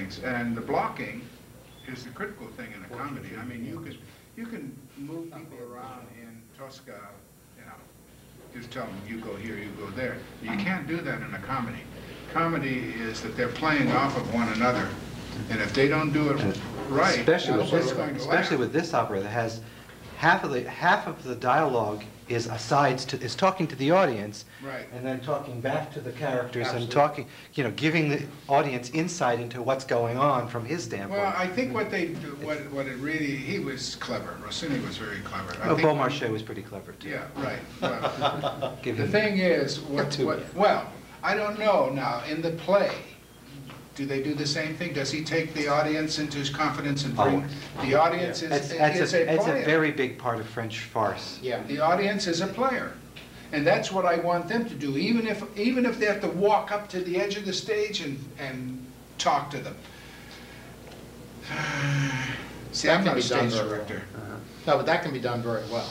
things, and the blocking is the critical thing in a comedy. I mean, you can move people around in Tosca, you know, just tell them you go here, you go there. You can't do that in a comedy. Comedy is that they're playing off of one another, and if they don't do it right, especially with this opera that has half of the dialogue is is talking to the audience, right, and then talking back to the characters. Absolutely. And talking, you know, giving the audience insight into what's going on from his standpoint. Well, I think what they do, what it really, he was clever. Rossini was very clever. Beaumarchais was pretty clever too. Yeah, right. Well, the thing is, well, I don't know now. In the play, do they do the same thing? Does he take the audience into his confidence and bring the audience? It's a very big part of French farce. Yeah, the audience is a player, and that's what I want them to do. Even if they have to walk up to the edge of the stage and talk to them. See, I'm not a stage director. No, but that can be done very well.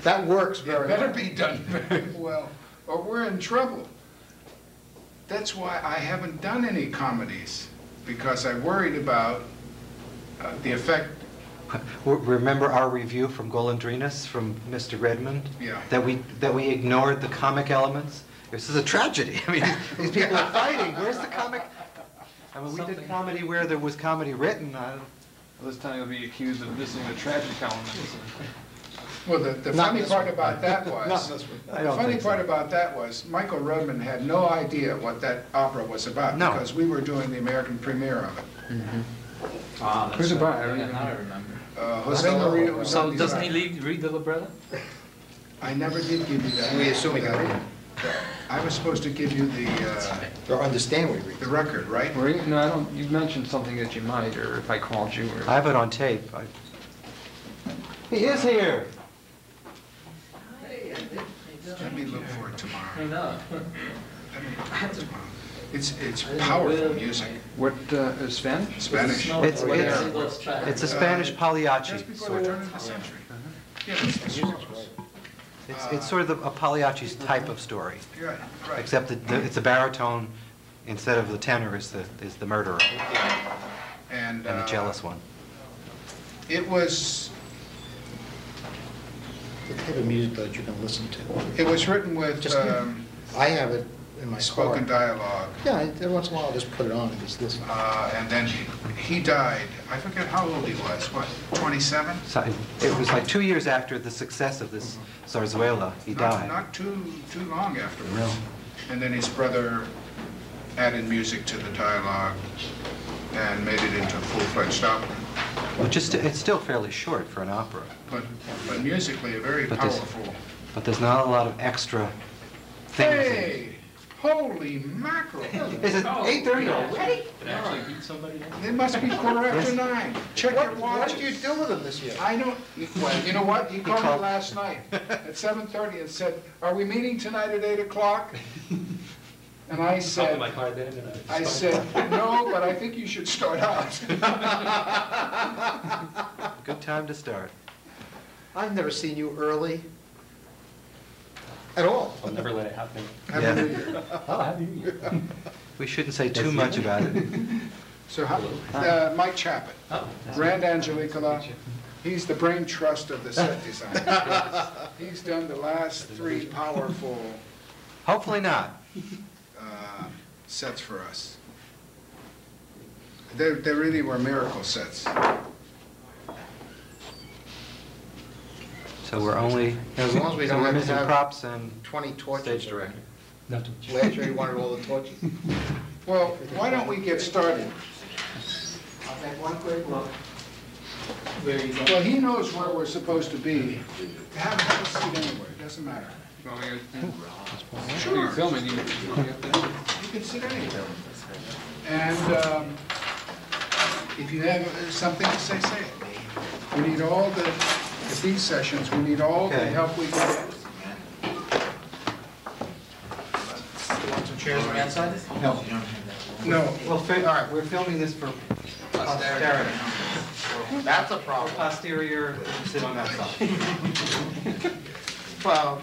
That works very well. It better be done very well, or we're in trouble. That's why I haven't done any comedies, because I worried about the effect. Remember our review from Golondrinas, from Mr. Redmond? Yeah. That we ignored the comic elements? This is a tragedy. I mean, these people are fighting. Where's the comic? I mean, we did comedy where there was comedy written. Well, this time you'll be accused of missing the tragic element. Well, the funny part about that was, Michael Rodman had no idea what that opera was about, because we were doing the American premiere of it. Mm-hmm. Who's it by? I remember. Jose Maria. So doesn't he read the libretto? I never did give you that. We assume he got it. I was supposed to give you or understand what he reads. The record, right? No, I don't. You mentioned something that you might, or if I called you. Or... I have it on tape. He is here. Let me look for it tomorrow. I know. It's powerful music. What is Spanish? Spanish. It's a Spanish Pagliacci. Just before the turn of the century. It's sort of a Pagliacci's type of story. Right. Except that it's a baritone instead of the tenor is the murderer. And the jealous one. It was the type of music that you can listen to. It was written with I have it in my spoken dialogue. Yeah, every once in a while I'll just put it on and just listen. And then he died. I forget how old he was. What, 27? So it was like 2 years after the success of this Zarzuela. He died. Not too long afterwards. No. And then his brother added music to the dialogue and made it into a full-fledged opera. Which is it's still fairly short for an opera. But musically, a very powerful. But there's not a lot of extra things. Hey! Holy mackerel! Is it 8:30 already? It must be 9:15. Check your watch. What did you do with him this year? I don't. Well, you know what? He called me last night at 7:30 and said, "Are we meeting tonight at 8 o'clock?" And I said, "No, but I think you should start out." Good time to start. I've never seen you early. At all. I'll never let it happen. Happy New Year. Oh, Happy New Year. We shouldn't say too much about it. So, Mike Chapin, Grand Angelicola, he's the brain trust of the set design. He's done the last 3 powerful Hopefully not. Sets for us. They really were miracle sets. So we're only as long as we don't have to have props and 20 torches. Stage director. Last year you wanted all the torches. Well, why don't we get started? I'll take one quick look. Where you go? Well, he knows where we're supposed to be. Have a seat anywhere, it doesn't matter. Sure. You're filming. You can sit anywhere. And if you have something to say, say it. We need all the, at these sessions, we need all the help we can get. You want some chairs on the outside? No. No. Well, all right, we're filming this for posterity. That's a problem. Posterior, sit on that side. Well,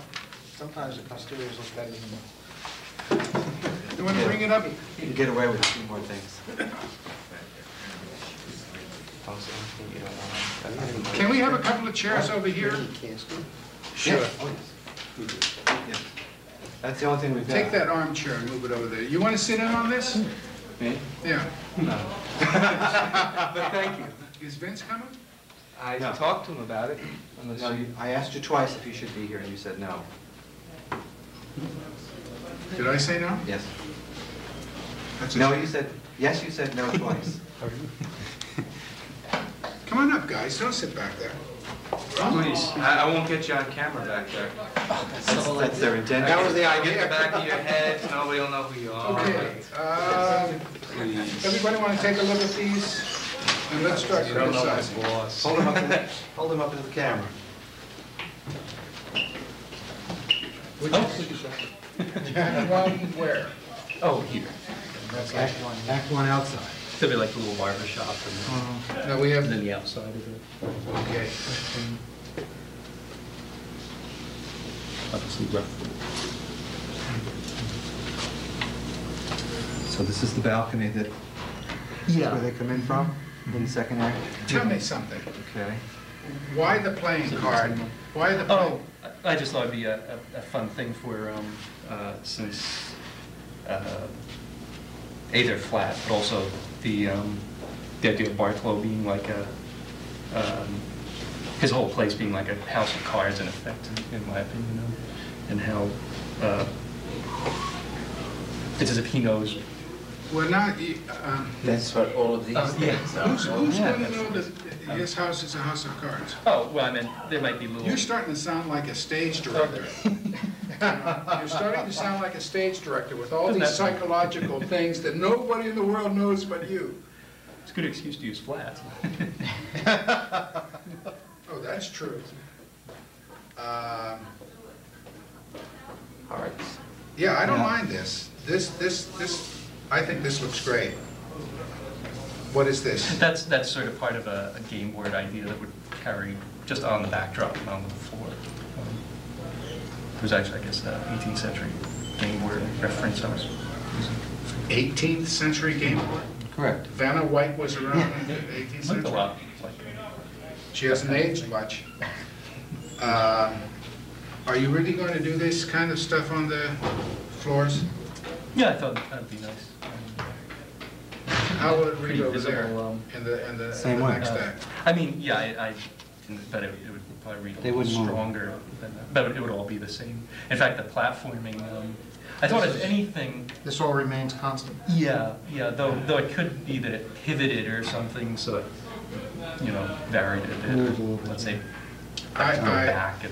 sometimes the posteriors look better than You want to bring it up? You can get away with a few more things. post anything you don't want. Can we have a couple of chairs over here? Sure. Yeah. That's the only thing we've got. Take that armchair and move it over there. You want to sit in on this? Me? Yeah. No. But thank you. Is Vince coming? I No. talked to him about it. Unless No, you, I asked you twice if you should be here, and you said no. Did I say no? Yes. That's a No, shame. you said, yes, you said no twice. Come on up, guys. Don't sit back there. please, I won't get you on camera back there. That's their intent. That was the I'll get idea. the back of your head, nobody will know who you are. Okay. Please. Everybody want to take a look at these? And let's start You don't know my criticizing. boss. Hold him up to the, hold him up to the camera. One where? Oh, here. Act one outside. Could be like a little barber shop No, we have, and then the outside of it. okay. Obviously rough. So this is the balcony that, where they come in from, in the second act? Tell me something. Okay. Why the playing card? Why the Oh, playing? I just thought it'd be a fun thing for, since, they're flat, but also the idea of Bartolo being like his whole place being like a house of cards in effect, in my opinion, and how, it's as if he knows. Well, not, That's what all of these Yeah. things are. who's Yeah, going to know that his house is a house of cards? Oh, well, I mean, there might be little. You're starting to sound like a stage director. You're starting to sound like a stage director with all these psychological things that nobody in the world knows but you. It's a good excuse to use flats. Oh, that's true. Hearts. Yeah, I don't Yeah. mind this. This, I think this looks great. What is this? That's sort of part of a game board idea that would carry just on the backdrop and on the floor. It was actually, I guess, 18th century game board reference I was using. 18th century game board? Correct. Vanna White was around in the 18th Looked century? a lot like. She hasn't aged much. Are you really going to do this kind of stuff on the floors? Yeah, I thought that'd be nice. How will it read Pretty over there visible, in the Same way. next act? I mean, yeah, I but it would probably read a They little wouldn't move. stronger than that, but it would all be the same. In fact, the platforming, I thought if anything, This all remains constant. yeah, though it could be that it pivoted or something, so it, varied a bit. Moved a little bit. Let's say, go I, back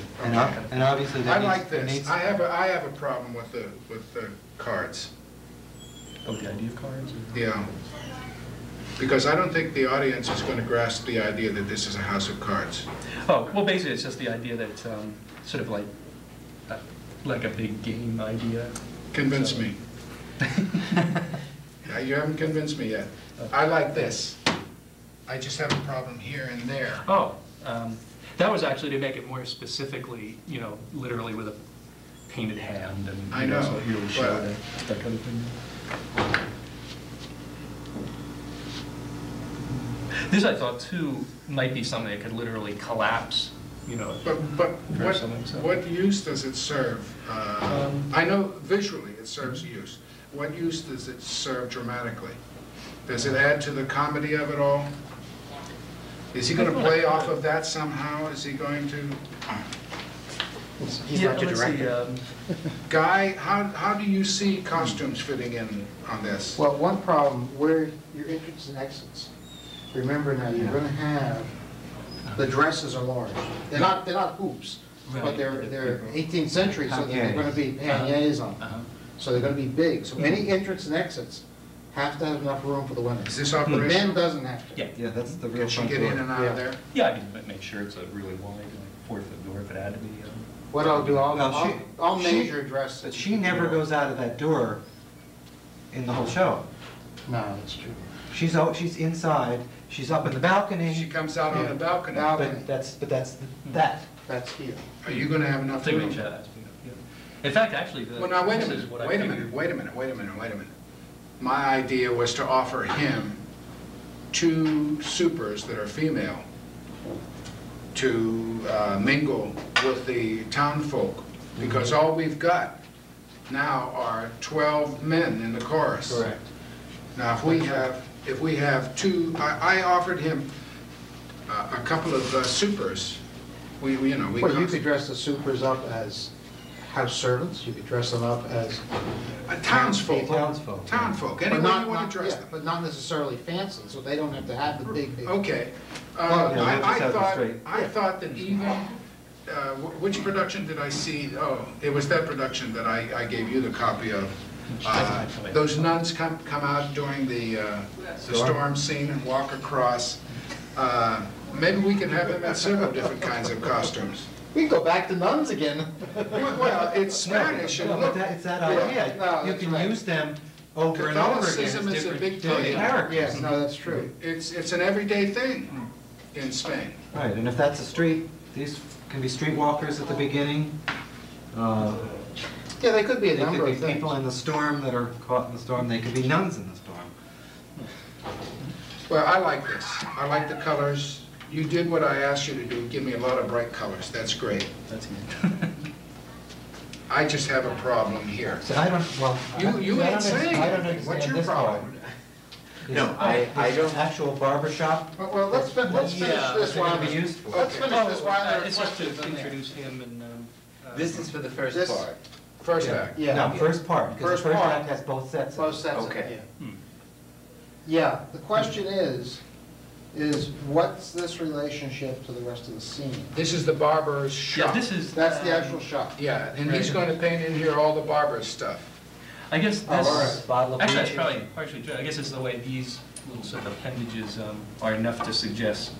And obviously I there like needs, this. I have a problem with the cards. oh, the idea of cards? Or? Yeah. Because I don't think the audience is going to grasp the idea that this is a house of cards. Oh, well, basically, it's just the idea that it's sort of like a big game idea. Convince So- me. You haven't convinced me yet. I like this. I just have a problem here and there. Oh, that was actually to make it more specifically, literally with a painted hand and, I know, so it really but- showed that kind of thing. This, I thought, too, might be something that could literally collapse, But For what, something, so. what use does it serve? I know visually it serves use. What use does it serve dramatically? Does it add to the comedy of it all? Is he going to play off of that somehow? Is he going to? He's not your let's see, director. Guy, how do you see costumes fitting in on this? Well, one problem, where your entrance and exits. Remember now, you're gonna have, the dresses are large. They're not hoops, but Right. they're 18th century, so they're gonna be panniers on. Uh-huh. So they're gonna be big. So any entrance and exits have to have enough room for the women. Is this The operational? men doesn't have to. Yeah, yeah, that's the real Can she front get in door. and out of there? yeah, I mean, but make sure it's a really wide, like 4-foot door if it had to be. What I'll do, Well, I'll she- measure dress. But she never goes out of that door in the whole show. No, that's true. She's inside, she's up in the balcony. She comes out on the balcony. But that's that. That's here. Are you going to have I'll enough take a room? look at that. In fact, actually, Well, now, wait a this minute, is what I wait a figured. minute, wait a minute, wait a minute, wait a minute. My idea was to offer him 2 supers that are female to mingle with the town folk, because all we've got now are 12 men in the chorus. Correct. Now, if we have 2, I offered him a couple of supers. We Well, you could dress the supers up as house servants, you could dress them up as... townsfolk. Townsfolk. Townsfolk, but any way not- you want not- to dress yeah, them. But not necessarily fancy, so they don't have to have the big... Okay. Yeah, we'll just have the straight. I thought that even, which production did I see? Oh, it was that production that I gave you the copy of. Those nuns come out during the storm scene and walk across. Maybe we can have them in several different kinds of costumes. We can go back to nuns again. Well, it's Spanish and No, look. but it's that Yeah. idea. No, You that's can right. use them over and over again as Catholicism is a different big different thing. characters. Yes, no, that's true. It's an everyday thing in Spain. Right, and if that's a street, these can be streetwalkers at the beginning. Yeah, they could be a They number could of be things. people in the storm that are caught in the storm. They could be nuns in the storm. Well, I like this. I like the colors. You did what I asked you to do, give me a lot of bright colors. That's great. That's good. I just have a problem here. So I don't, well. You I ain't don't saying I don't anything. understand What's your this problem? part. No, I Is don't- Actual barber shop? Well, let's finish this What's it while... gonna be used for? Let's finish this while there are It's just to questions in there. introduce him and. This is for the first This- part. First act. Yeah. No, first part, because First the first part. act has both sets. Both sets of Okay. it, yeah. Hmm. Yeah, the question is what's this relationship to the rest of the scene? This is the barber's Yeah, shop. this is. That's the actual shop. Yeah, and he's going to paint in here all the barber's stuff. I guess Oh, this, all right. Bottle of actually, that's bleach. probably partially true. I guess it's the way these little sort of appendages are enough to suggest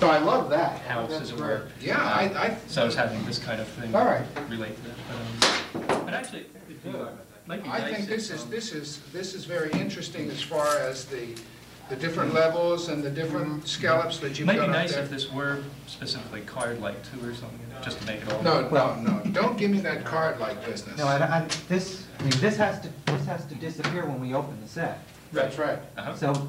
No, I love that. house, That's as it great. were. Yeah, So I was having this kind of thing. All right. Relate to that. But actually, it'd be, might be I nice think if, this is very interesting as far as the different levels and the different scallops that you've Might got be up nice there. if this were specifically card-like too or something, just to make it all. No, don't give me that card-like business. No, this has to disappear when we open the set. That's right. Uh-huh. So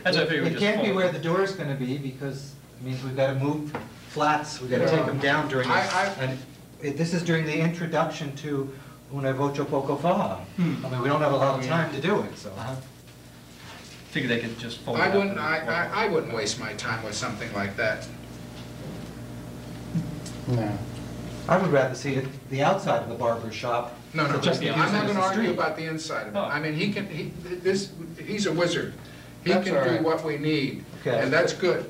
That's what I figured. it can't be where the door's gonna be, because it means we've gotta move flats, we've gotta take them down during, and this is during the introduction to Una Voce Poco Fa. I mean, we don't have a lot of time to do it, so. Figure they could just fold it I up wouldn't, and- I wouldn't waste my time with something like that. No. I would rather see it, the outside of the barber shop. No, So just the I'm inside not is gonna the argue street. about the inside of it. Oh. I mean, he's a wizard. He That's can all do right. what we need, Okay. and that's good.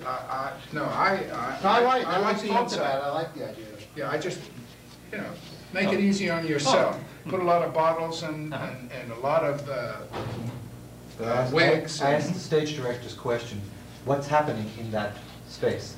No, I like the talked about it, inside. I like the idea. Yeah, I just, make it easy on yourself. Put a lot of bottles and Uh-huh. and a lot of wigs. I asked the stage director's question, what's happening in that space?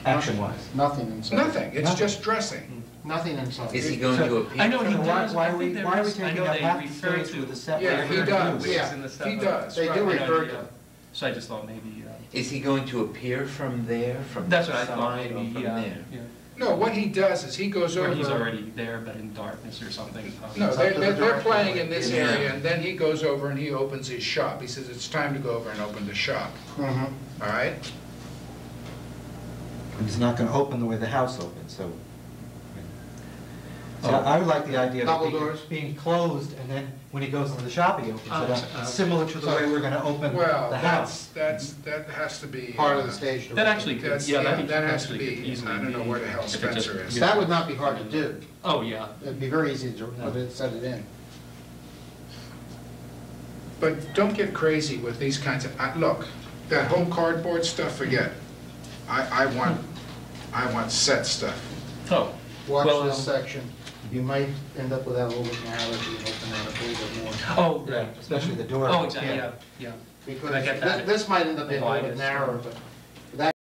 Action-wise. Nothing inside. Nothing, it's Nothing. just dressing. Nothing inside. Is he going to appear? I know he So why- does, why I are we- think there why are we is, I taking know up they half the refer stage with the to. set? Yeah, he does. Wigs and the stuff. He does. They do right. refer to it. So I just thought maybe, Is he going to appear from there, from that's the what I thought, side, or maybe, from yeah. there? No, what he does is he goes over. Or he's already there, but in darkness or something. No, It's up to the they're director. playing in this Yeah. area, and then he goes over and he opens his shop. He says, it's time to go over and open the shop, Mhm. all right? It's not gonna open the way the house opens, so. So Oh. I would like the idea of Double it doors? being closed, and then when he goes into the shop, he opens it up, Oh, similar to the way we're gonna open Well, the house. that has to be. Part of the stage. That direction. actually could, That's, yeah, yeah, that that has to actually could be, easily I don't know be where the hell if it just- Spencer is. That would not be hard to do. Oh, yeah. It'd be very easy to set it in. But don't get crazy with these kinds of, look, that whole cardboard stuff, forget. I want set stuff. Oh, Watch Well, this section. You might end up with that a little bit narrower if you open that up a little bit more. oh, Yeah, right. especially the door. Oh, exactly, yeah, yeah. Because I get that. this might end up being a little bit Wider, so- narrower, but